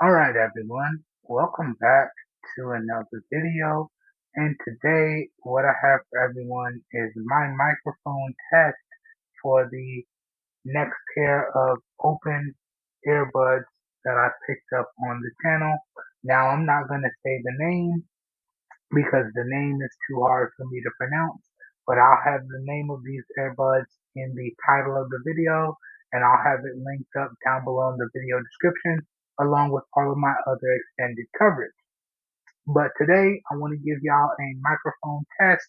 Alright everyone, welcome back to another video, and today what I have for everyone is my microphone test for the next pair of open earbuds that I picked up on the channel. Now I'm not going to say the name because the name is too hard for me to pronounce, but I'll have the name of these earbuds in the title of the video, and I'll have it linked up down below in the video description along with all of my other extended coverage. But today I want to give y'all a microphone test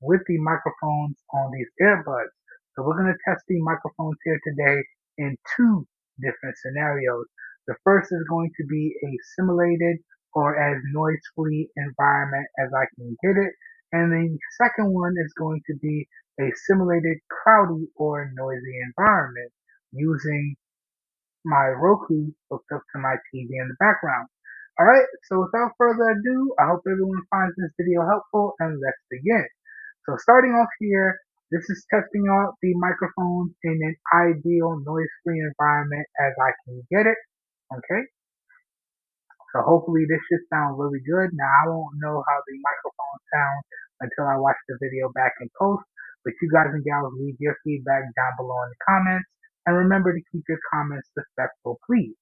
with the microphones on these earbuds. So we're going to test the microphones here today in two different scenarios. The first is going to be a simulated or as noise-free environment as I can get it. And the second one is going to be a simulated crowdy or noisy environment using my Roku hooked up to my TV in the background. Alright, so without further ado, I hope everyone finds this video helpful and let's begin. So starting off here, this is testing out the microphones in an ideal noise-free environment as I can get it. Okay, so hopefully this should sound really good. Now I won't know how the microphone sounds until I watch the video back in post, but you guys and gals leave your feedback down below in the comments, and remember to keep your comments respectful, please.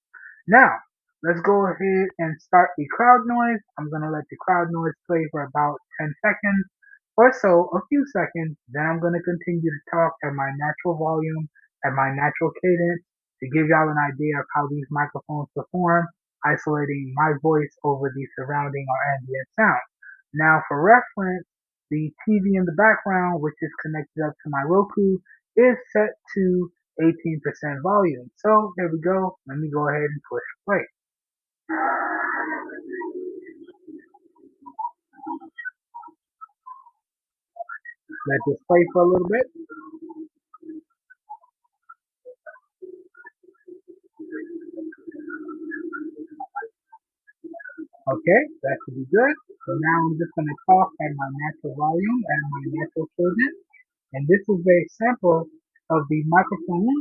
Now, let's go ahead and start the crowd noise. I'm going to let the crowd noise play for about 10 seconds or so, a few seconds. Then I'm going to continue to talk at my natural volume, at my natural cadence, to give y'all an idea of how these microphones perform, isolating my voice over the surrounding or ambient sound. Now, for reference, the TV in the background, which is connected up to my Roku, is set to 18% volume. So here we go. Let me go ahead and push play. Let this play for a little bit. Okay, that should be good. So now I'm just going to talk at my natural volume and my natural cadence. And this is a sample of the microphone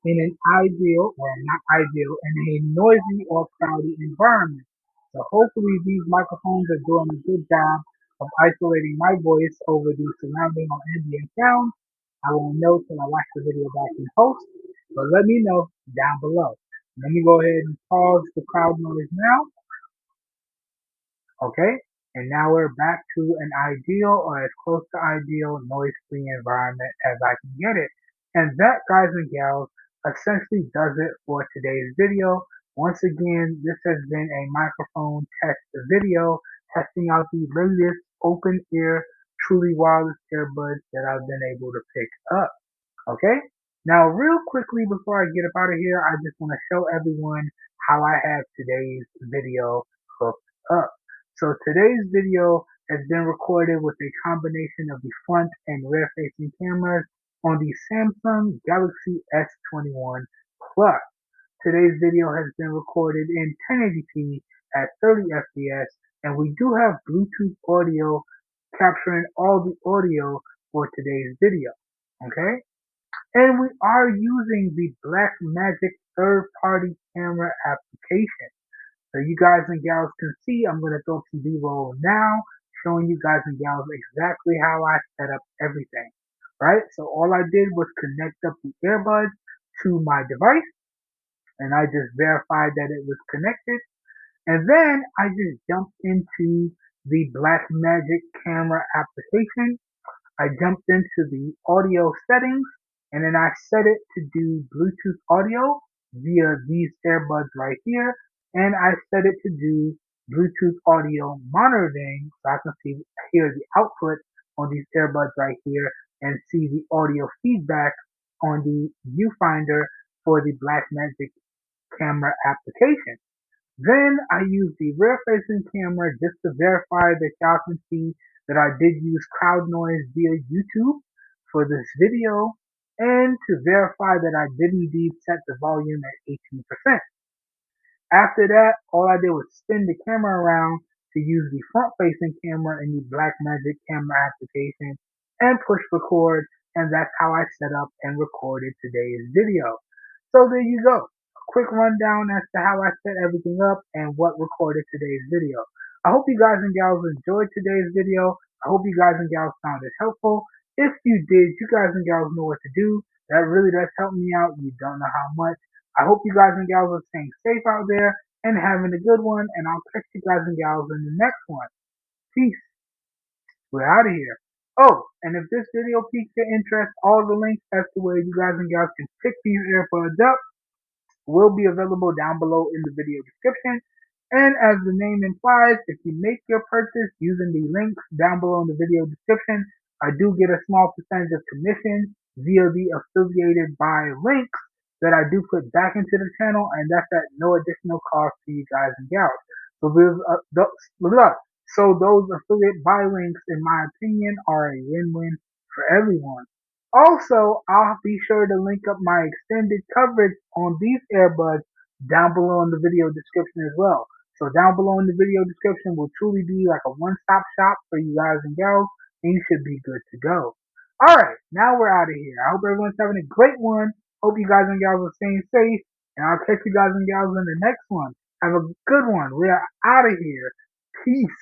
in an ideal, or not ideal, in a noisy or crowded environment. So hopefully these microphones are doing a good job of isolating my voice over the surrounding or ambient sound. I won't know till I watch the video back in post, but let me know down below. Let me go ahead and pause the crowd noise now. Okay, and now we're back to an ideal or as close to ideal noise-free environment as I can get it. And that, guys and gals, essentially does it for today's video. Once again, this has been a microphone test video testing out the latest open ear truly wireless earbuds that I've been able to pick up. Okay, now real quickly before I get up out of here, I just want to show everyone how I have today's video hooked up. So today's video has been recorded with a combination of the front and rear facing cameras on the Samsung Galaxy S21 Plus. Today's video has been recorded in 1080p at 30 fps, and we do have Bluetooth audio capturing all the audio for today's video. Okay, and we are using the Blackmagic third-party camera application. So you guys and gals can see, I'm going to throw up some B-roll now, showing you guys and gals exactly how I set up everything, right? So all I did was connect up the earbuds to my device, and I just verified that it was connected. And then I just jumped into the Blackmagic camera application. I jumped into the audio settings, and then I set it to do Bluetooth audio via these earbuds right here, and I set it to do Bluetooth audio monitoring so I can hear the output on these earbuds right here and see the audio feedback on the viewfinder for the Blackmagic camera application. Then I use the rear facing camera just to verify that y'all can see that I did use crowd noise via YouTube for this video, and to verify that I did indeed set the volume at 18%. After that, all I did was spin the camera around to use the front facing camera in the Blackmagic camera application and push record, and that's how I set up and recorded today's video. So there you go. quick rundown as to how I set everything up and what recorded today's video. I hope you guys and gals enjoyed today's video. I hope you guys and gals found it helpful. If you did, you guys and gals know what to do. That really does help me out. You don't know how much. I hope you guys and gals are staying safe out there and having a good one. And I'll catch you guys and gals in the next one. Peace. We're out of here. Oh, and if this video piques your interest, all the links as to where you guys and gals can pick these AirPods up will be available down below in the video description. And as the name implies, if you make your purchase using the links down below in the video description, I do get a small percentage of commission via the affiliated buy links that I do put back into the channel, and that's at no additional cost to you guys and gals. So those affiliate buy links, in my opinion, are a win-win for everyone. Also, I'll be sure to link up my extended coverage on these earbuds down below in the video description as well. So down below in the video description will truly be like a one-stop shop for you guys and gals, and you should be good to go. Alright, now we're out of here. I hope everyone's having a great one. Hope you guys and gals are staying safe, and I'll catch you guys and gals in the next one. Have a good one. We are out of here. Peace.